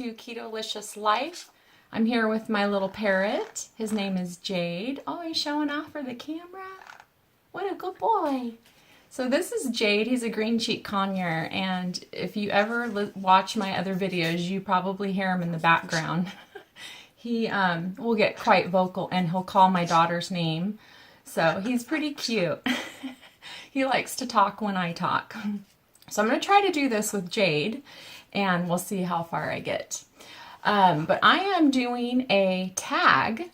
to Ketolicious Life. I'm here with my little parrot. His name is Jade. Oh, he's showing off for the camera. What a good boy. So this is Jade. He's a green cheek conure, and if you ever watch my other videos, you probably hear him in the background. He will get quite vocal, and he'll call my daughter's name. So he's pretty cute. He likes to talk when I talk. So I'm going to try to do this with Jade, and we'll see how far I get. But I am doing a tag,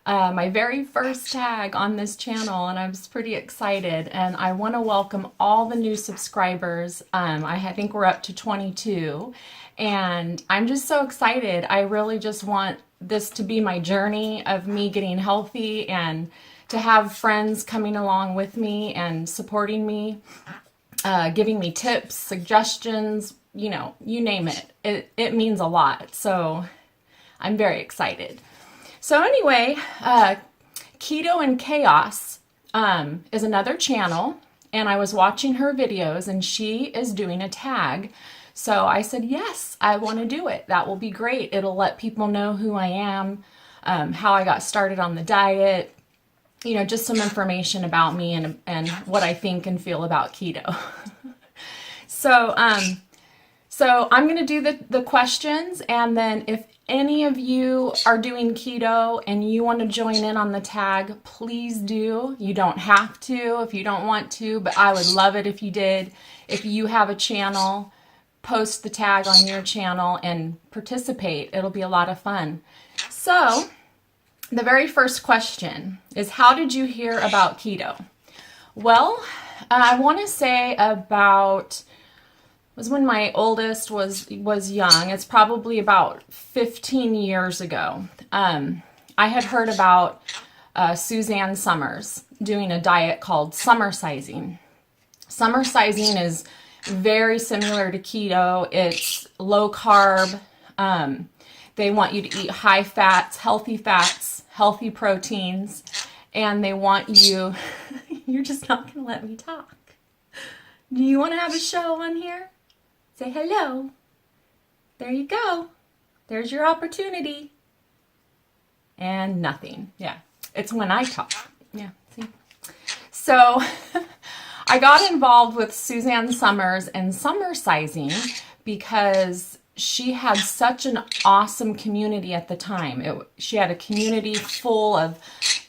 my very first tag on this channel, and I was pretty excited. And I want to welcome all the new subscribers. I think we're up to 22, and I'm just so excited. I really just want this to be my journey of me getting healthy, and to have friends coming along with me and supporting me, giving me tips, suggestions, you know, you name it. It means a lot. So I'm very excited. So anyway, Keto and Chaos is another channel, and I was watching her videos, and she is doing a tag. So I said, yes, I want to do it. That will be great. It'll let people know who I am, how I got started on the diet, you know, just some information about me and what I think and feel about keto. So I'm going to do the questions, and then if any of you are doing keto and you want to join in on the tag, please do. You don't have to if you don't want to, but I would love it if you did. If you have a channel, post the tag on your channel and participate. It'll be a lot of fun. So the very first question is, how did you hear about keto? Well, I want to say about was when my oldest was young. It's probably about 15 years ago. I had heard about Suzanne Somers doing a diet called summer sizing. Summer sizing is very similar to keto. It's low carb. They want you to eat high fats, healthy proteins, and they want you, you're just not going to let me talk. Do you want to have a show on here? Say hello. There you go. There's your opportunity. And nothing. Yeah, it's when I talk. Yeah, see? So I got involved with Suzanne Somers and summer sizing because she had such an awesome community at the time. She had a community full of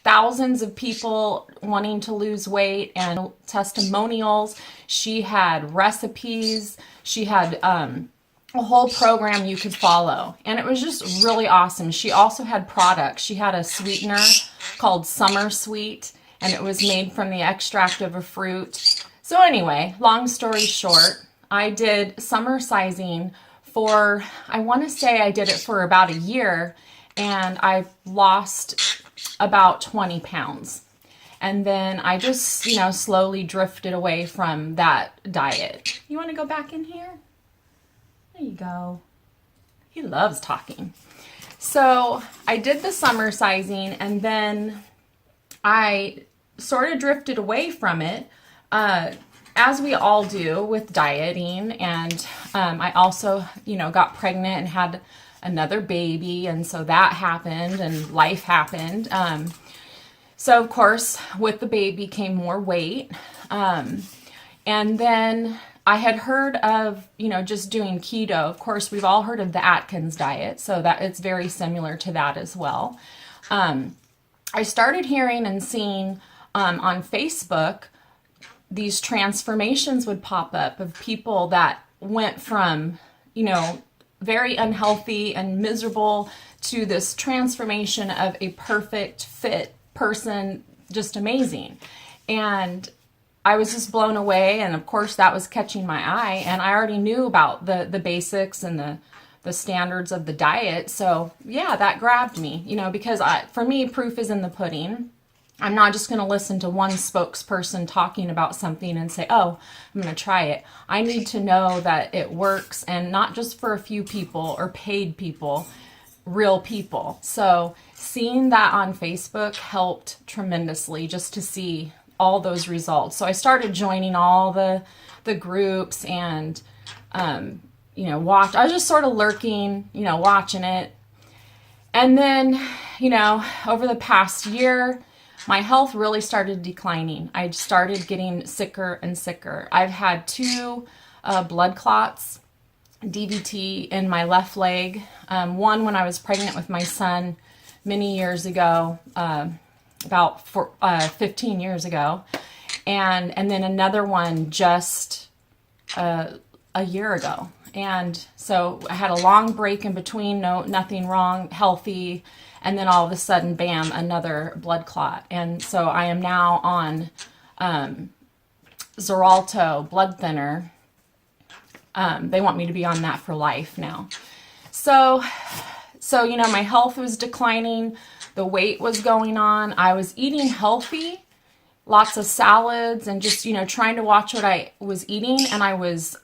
thousands of people wanting to lose weight and testimonials. She had recipes. She had a whole program you could follow, and it was just really awesome. She also had products. She had a sweetener called Summer Sweet, and it was made from the extract of a fruit. So anyway, long story short, I did summer sizing for, I want to say I did it for about a year, and I lost about 20 pounds. And then I just, you know, slowly drifted away from that diet. You want to go back in here? There you go. He loves talking. So I did the summer sizing, and then I sort of drifted away from it, as we all do with dieting. And I also, you know, got pregnant and had another baby, and so that happened, and life happened. So of course, with the baby came more weight. And then I had heard of, you know, just doing keto. Of course, we've all heard of the Atkins diet, so that it's very similar to that as well. I started hearing and seeing on Facebook, these transformations would pop up of people that went from, you know, very unhealthy and miserable to this transformation of a perfect fit person, just amazing. And I was just blown away, and of course that was catching my eye, and I already knew about the basics and the standards of the diet. So yeah, that grabbed me, you know, because for me, proof is in the pudding. I'm not just going to listen to one spokesperson talking about something and say, oh, I'm going to try it. I need to know that it works, and not just for a few people or paid people, real people. So seeing that on Facebook helped tremendously, just to see all those results. So I started joining all the groups, and I was just sort of lurking, watching it. And then, over the past year, my health really started declining. I started getting sicker and sicker. I've had 2 blood clots, DVT, in my left leg. One when I was pregnant with my son many years ago, about 15 years ago. And then another one just a year ago. And so I had a long break in between, nothing wrong, healthy, and then all of a sudden, bam, another blood clot. And so I am now on Xarelto blood thinner. They want me to be on that for life now. So my health was declining, the weight was going on, I was eating healthy, lots of salads, and just, trying to watch what I was eating, and I was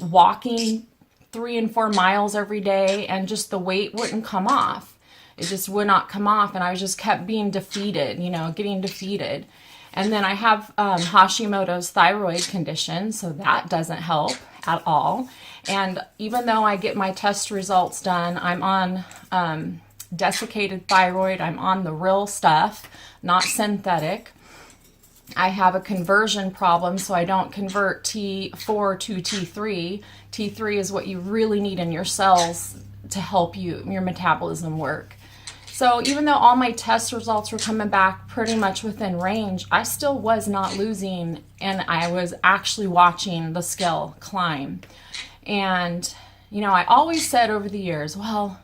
walking 3 and 4 miles every day, and just the weight wouldn't come off. It just would not come off, and I just kept being defeated, getting defeated. And then I have Hashimoto's thyroid condition, so that doesn't help at all. And even though I get my test results done, I'm on desiccated thyroid, I'm on the real stuff, not synthetic. I have a conversion problem, so I don't convert T4 to T3. T3 is what you really need in your cells to help your metabolism work. So even though all my test results were coming back pretty much within range, I still was not losing, and I was actually watching the scale climb. And, I always said over the years, well,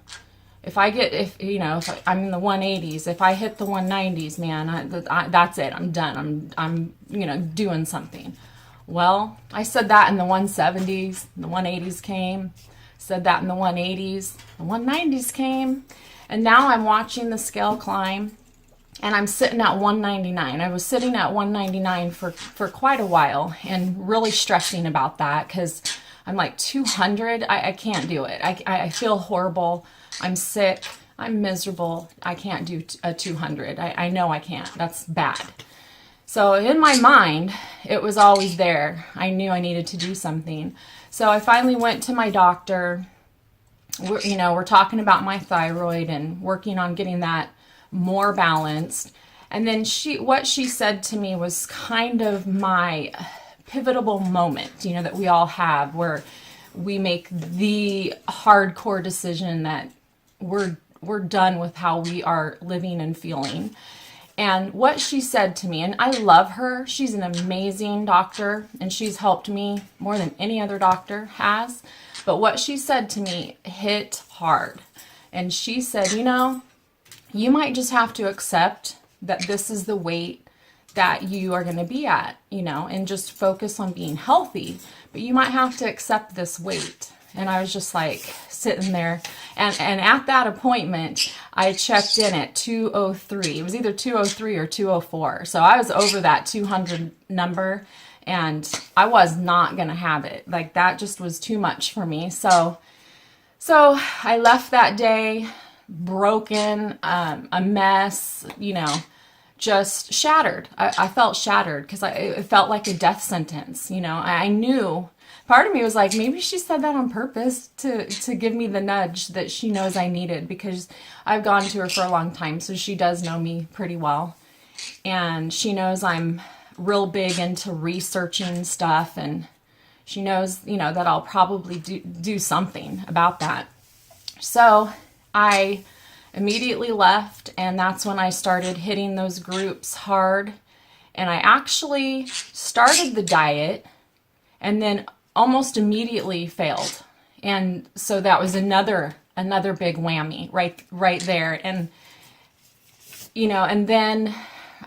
if I'm in the 180s, if I hit the 190s, man, that's it. I'm done. I'm doing something. Well, I said that in the 170s, the 180s came. Said that in the 180s, the 190s came. And now I'm watching the scale climb, and I'm sitting at 199. I was sitting at 199 for quite a while, and really stressing about that, because I'm like 200. I can't do it. I feel horrible. I'm sick. I'm miserable. I can't do a 200. I know I can't. That's bad. So in my mind, it was always there. I knew I needed to do something. So I finally went to my doctor. We're talking about my thyroid and working on getting that more balanced. And then what she said to me was kind of my pivotal moment, that we all have, where we make the hardcore decision that we're done with how we are living and feeling. And what she said to me, and I love her, she's an amazing doctor, and she's helped me more than any other doctor has. But what she said to me hit hard. And she said, you might just have to accept that this is the weight that you are going to be at, and just focus on being healthy. But you might have to accept this weight. And I was just like sitting there. And at that appointment, I checked in at 203. It was either 203 or 204. So I was over that 200 number. And I was not going to have it. Like, that just was too much for me. So I left that day broken, a mess, just shattered. I felt shattered, because it felt like a death sentence. I knew, part of me was like, maybe she said that on purpose to give me the nudge that she knows I needed, because I've gone to her for a long time. So she does know me pretty well. And she knows I'm real big into researching stuff, and she knows, that I'll probably do something about that. So I immediately left, and that's when I started hitting those groups hard. And I actually started the diet and then almost immediately failed. And so that was another big whammy right there. And and then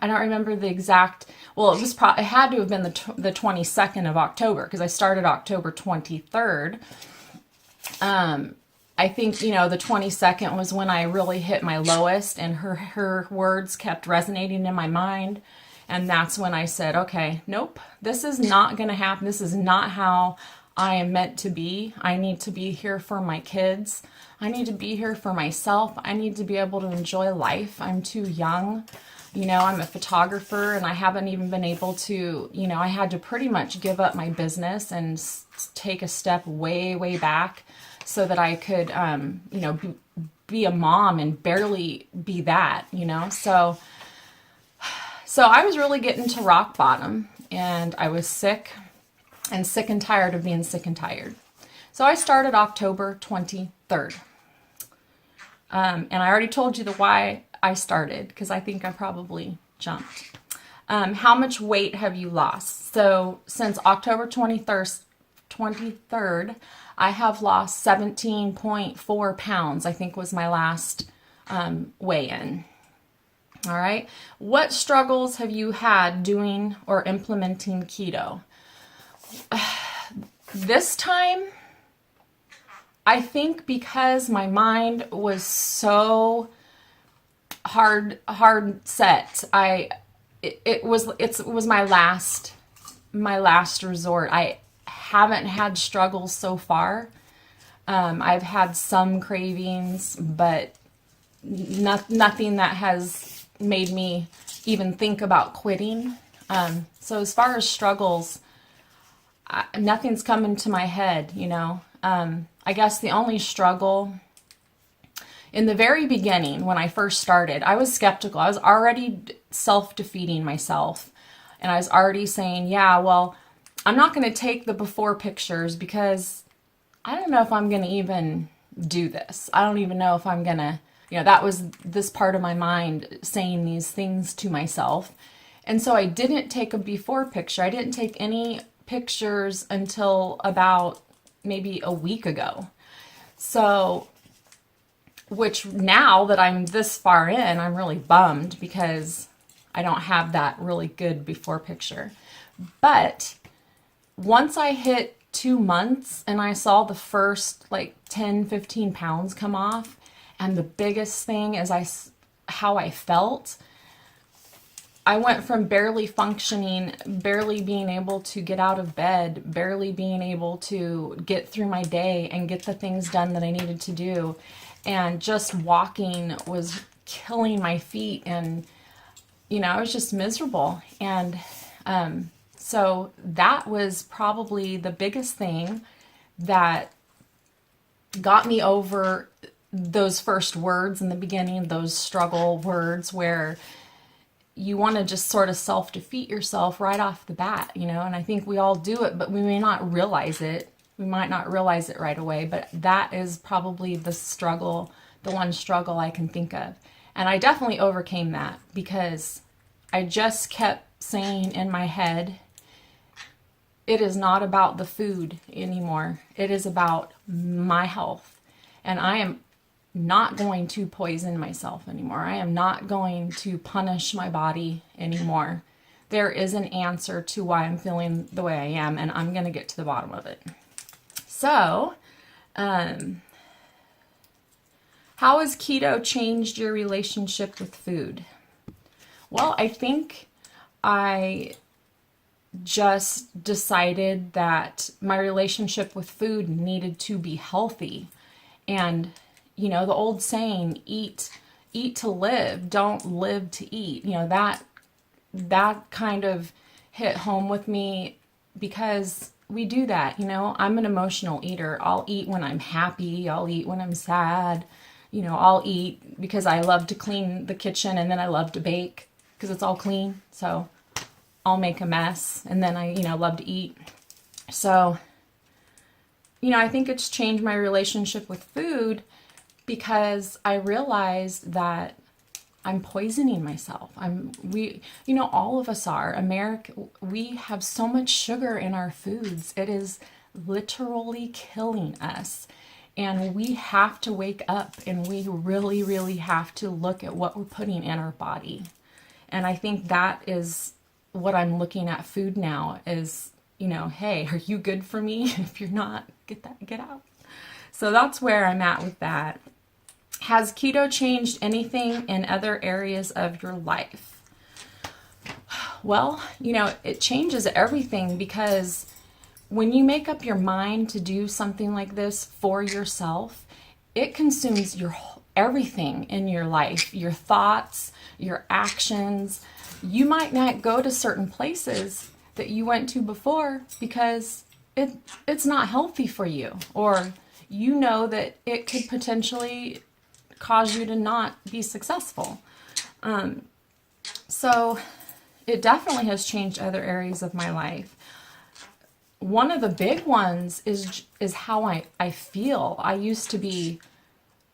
I don't remember the exact. Well, it had to have been the 22nd of October, because I started October 23rd. I think, the 22nd was when I really hit my lowest, and her words kept resonating in my mind. And that's when I said, okay, nope, this is not going to happen. This is not how I am meant to be. I need to be here for my kids. I need to be here for myself. I need to be able to enjoy life. I'm too young. You know, I'm a photographer and I haven't even been able to, you know, I had to pretty much give up my business and take a step way, way back so that I could, you know, be a mom and barely be that, you know. So I was really getting to rock bottom, and I was sick and tired of being sick and tired. So I started October 23rd. And I already told you the why I started, because I think I probably jumped. How much weight have you lost? So since October 23rd, I have lost 17.4 pounds, I think was my last weigh-in. All right. What struggles have you had doing or implementing keto? This time, I think because my mind was so hard set, it was my last resort. I haven't had struggles so far. I've had some cravings, but nothing that has made me even think about quitting. So as far as struggles, nothing's coming to my head, you know. I guess the only struggle in the very beginning, when I first started, I was skeptical. I was already self-defeating myself. And I was already saying, yeah, well, I'm not going to take the before pictures because I don't know if I'm going to even do this. I don't even know if I'm going to, you know, that was this part of my mind saying these things to myself. And so I didn't take a before picture. I didn't take any pictures until about maybe a week ago. So, which now that I'm this far in, I'm really bummed because I don't have that really good before picture. But once I hit 2 months and I saw the first like 10, 15 pounds come off, and the biggest thing is how I felt. I went from barely functioning, barely being able to get out of bed, barely being able to get through my day and get the things done that I needed to do. And just walking was killing my feet, and, you know, I was just miserable. And so that was probably the biggest thing that got me over those first words in the beginning, those struggle words where you want to just sort of self-defeat yourself right off the bat, you know, and I think we all do it, but we may not realize it. We might not realize it right away, but that is probably the struggle, the one struggle I can think of. And I definitely overcame that because I just kept saying in my head, it is not about the food anymore. It is about my health. And I am not going to poison myself anymore. I am not going to punish my body anymore. There is an answer to why I'm feeling the way I am, and I'm going to get to the bottom of it. So, how has keto changed your relationship with food? Well, I think I just decided that my relationship with food needed to be healthy. And you know, the old saying, eat to live, don't live to eat. You know, that kind of hit home with me because we do that. You know, I'm an emotional eater. I'll eat when I'm happy. I'll eat when I'm sad. You know, I'll eat because I love to clean the kitchen, and then I love to bake because it's all clean. So I'll make a mess, and then I, you know, love to eat. So, you know, I think it's changed my relationship with food because I realized that I'm poisoning myself. You know, all of us are. We have so much sugar in our foods. It is literally killing us. And we have to wake up, and we really, really have to look at what we're putting in our body. And I think that is what I'm looking at food now is, you know, hey, are you good for me? If you're not, get out. So that's where I'm at with that. Has keto changed anything in other areas of your life? Well, you know, it changes everything because when you make up your mind to do something like this for yourself, it consumes everything in your life, your thoughts, your actions. You might not go to certain places that you went to before because it's not healthy for you, or you know that it could potentially cause you to not be successful. So it definitely has changed other areas of my life. One of the big ones is how I feel. I used to be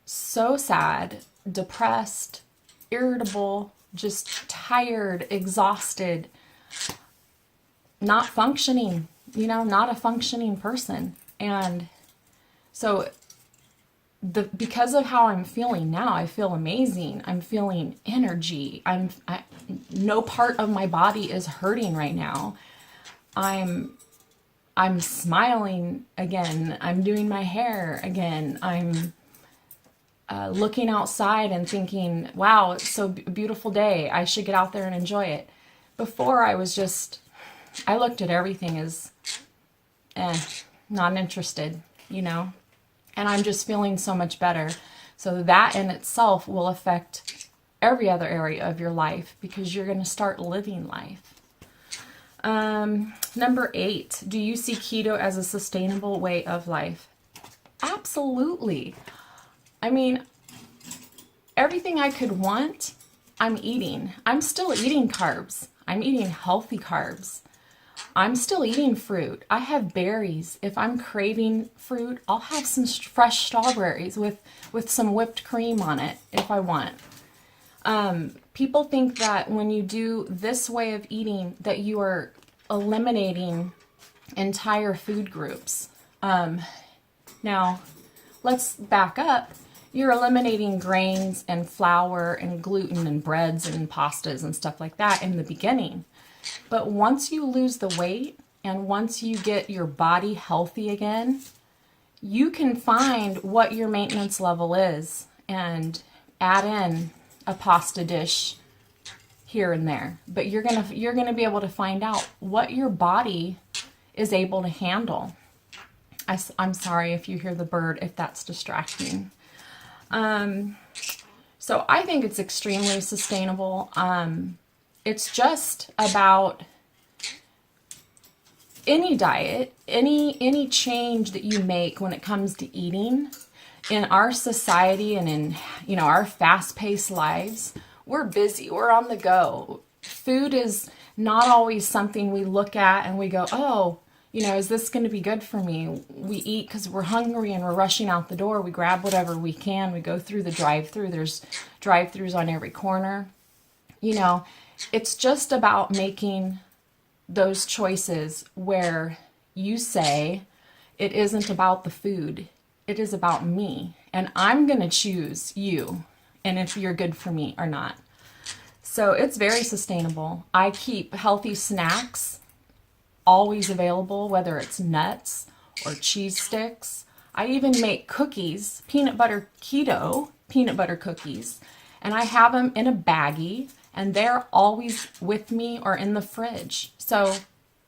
so sad, depressed, irritable, just tired, exhausted, not functioning, not a functioning person. And so because of how I'm feeling now, I feel amazing. I'm feeling energy. No part of my body is hurting right now. I'm smiling again. I'm doing my hair again. I'm looking outside and thinking, wow, it's so beautiful day. I should get out there and enjoy it. Before I looked at everything as, not interested, and I'm just feeling so much better. So that in itself will affect every other area of your life because you're going to start living life. Number 8, do you see keto as a sustainable way of life? Absolutely. I mean, everything I could want, I'm eating. I'm still eating carbs. I'm eating healthy carbs. I'm still eating fruit. I have berries. If I'm craving fruit, I'll have some fresh strawberries with some whipped cream on it if I want. People think that when you do this way of eating that you are eliminating entire food groups. Now, let's back up. You're eliminating grains and flour and gluten and breads and pastas and stuff like that in the beginning. But once you lose the weight and once you get your body healthy again, you can find what your maintenance level is and add in a pasta dish here and there. But you're gonna be able to find out what your body is able to handle. I'm sorry if you hear the bird, if that's distracting. So I think it's extremely sustainable. It's just about any diet, any change that you make when it comes to eating in our society and in our fast-paced lives. We're busy, we're on the go. Food is not always something we look at and we go, oh, is this going to be good for me? We eat because we're hungry and we're rushing out the door. We grab whatever we can. We go through the drive-through. There's drive-throughs on every corner. It's just about making those choices where you say, it isn't about the food. It is about me. And I'm going to choose you and if you're good for me or not. So it's very sustainable. I keep healthy snacks always available, whether it's nuts or cheese sticks. I even make cookies, keto peanut butter cookies, and I have them in a baggie, and they're always with me or in the fridge. So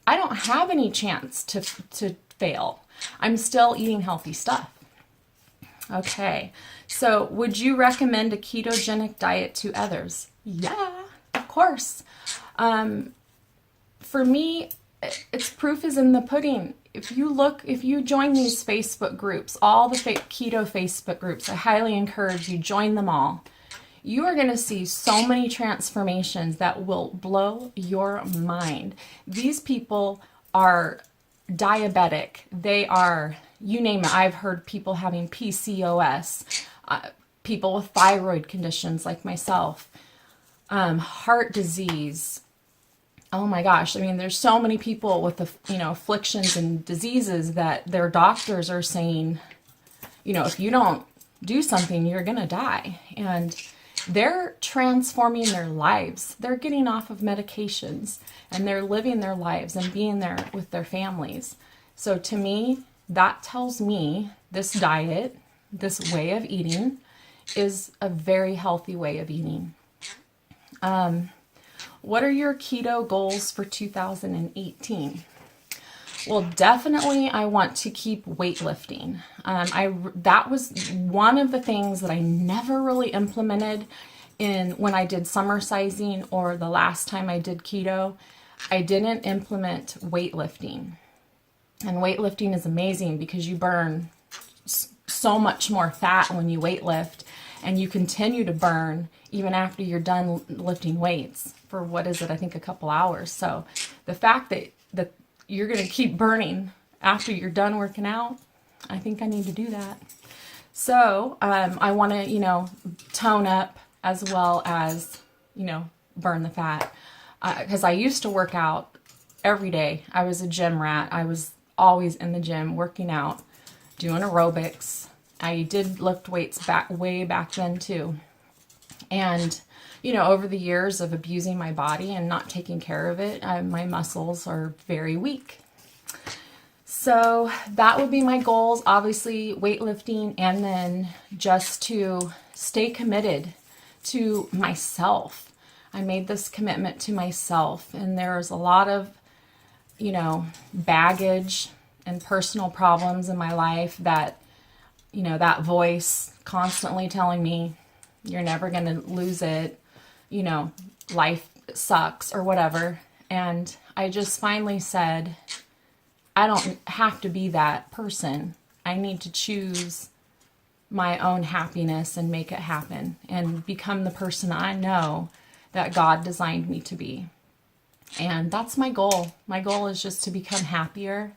I don't have any chance to fail. I'm still eating healthy stuff. Okay, so would you recommend a ketogenic diet to others? Yeah, of course. For me, it's proof is in the pudding. If you join these Facebook groups, all the keto Facebook groups, I highly encourage you join them all. You are going to see so many transformations that will blow your mind. These people are diabetic. They are, you name it. I've heard people having PCOS, people with thyroid conditions like myself, heart disease. Oh my gosh. I mean, there's so many people with afflictions and diseases that their doctors are saying, if you don't do something, you're going to die. And they're transforming their lives. They're getting off of medications and they're living their lives and being there with their families. So to me, that tells me this diet, this way of eating is a very healthy way of eating. What are your keto goals for 2018? Well, definitely I want to keep weightlifting. That was one of the things that I never really implemented in when I did summer sizing or the last time I did keto. I didn't implement weightlifting. And weightlifting is amazing because you burn so much more fat when you weightlift, and you continue to burn even after you're done lifting weights for, what is it, I think a couple hours. So the fact that you're going to keep burning after you're done working out, I think I need to do that. So I want to, tone up as well as, burn the fat. Because I used to work out every day. I was a gym rat. I was always in the gym working out, doing aerobics. I did lift weights way back then too. And, over the years of abusing my body and not taking care of it, my muscles are very weak. So that would be my goals, obviously weightlifting, and then just to stay committed to myself. I made this commitment to myself, and there's a lot of, baggage and personal problems in my life that, that voice constantly telling me, you're never going to lose it, life sucks or whatever. And I just finally said, I don't have to be that person. I need to choose my own happiness and make it happen and become the person I know that God designed me to be. And that's my goal. My goal is just to become happier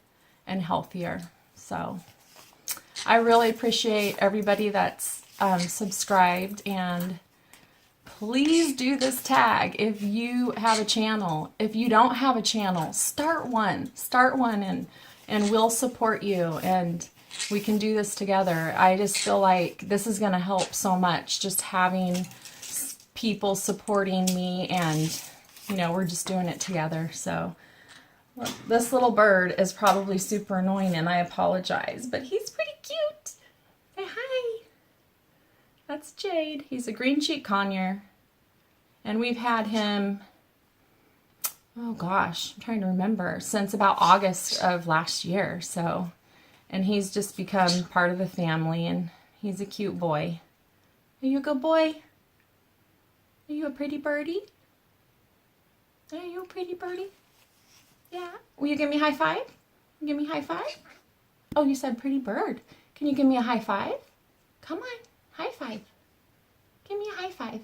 and healthier. So I really appreciate everybody that's subscribed, and please do this tag if you have a channel. If you don't have a channel, start one and we'll support you, and we can do this together. I just feel like this is going to help so much, just having people supporting me, and we're just doing it together. So look, this little bird is probably super annoying, and I apologize, but he's pretty cute. Say hi. That's Jade. He's a green cheek conure, and we've had him, oh gosh, I'm trying to remember, since about August of last year. So, and he's just become part of the family, and he's a cute boy. Are you a good boy? Are you a pretty birdie? Are you a pretty birdie? Yeah. Will you give me a high five? Give me a high five? Oh, you said pretty bird. Can you give me a high five? Come on, high five. Give me a high five.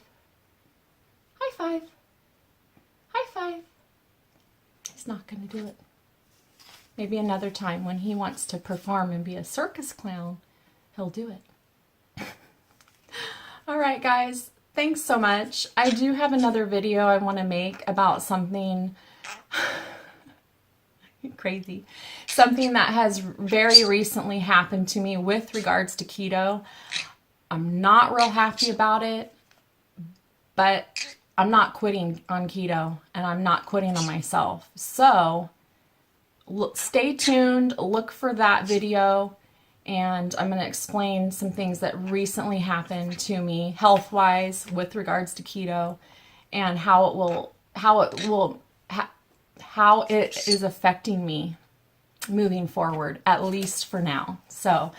High five. High five. He's not going to do it. Maybe another time when he wants to perform and be a circus clown, he'll do it. All right, guys. Thanks so much. I do have another video I want to make about something crazy. Something that has very recently happened to me with regards to keto. I'm not real happy about it, but I'm not quitting on keto, and I'm not quitting on myself. So stay tuned, look for that video, and I'm going to explain some things that recently happened to me health-wise with regards to keto, and how it is affecting me moving forward, at least for now. So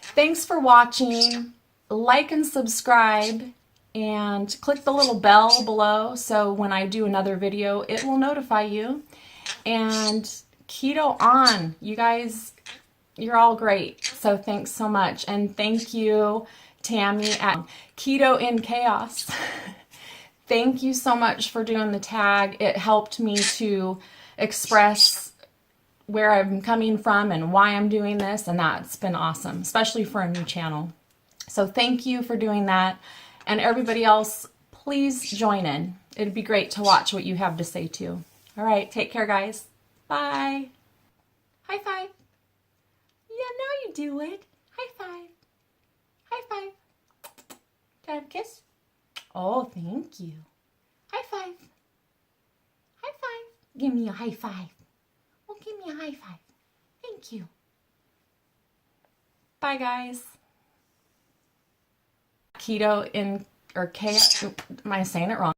thanks for watching. Like and subscribe, and click the little bell below so when I do another video, it will notify you. And keto on. You guys, you're all great. So thanks so much. And thank you, Tammy at Keto in Chaos. Thank you so much for doing the tag. It helped me to express where I'm coming from and why I'm doing this, and that's been awesome, especially for a new channel. So thank you for doing that. And everybody else, please join in. It'd be great to watch what you have to say too. All right, take care, guys. Bye. High five. Yeah, now you do it. High five. High five. Can I have a kiss? Oh, thank you. High five. High five. Give me a high five. Oh, give me a high five. Thank you. Bye, guys. Keto in, or chaos, am I saying it wrong?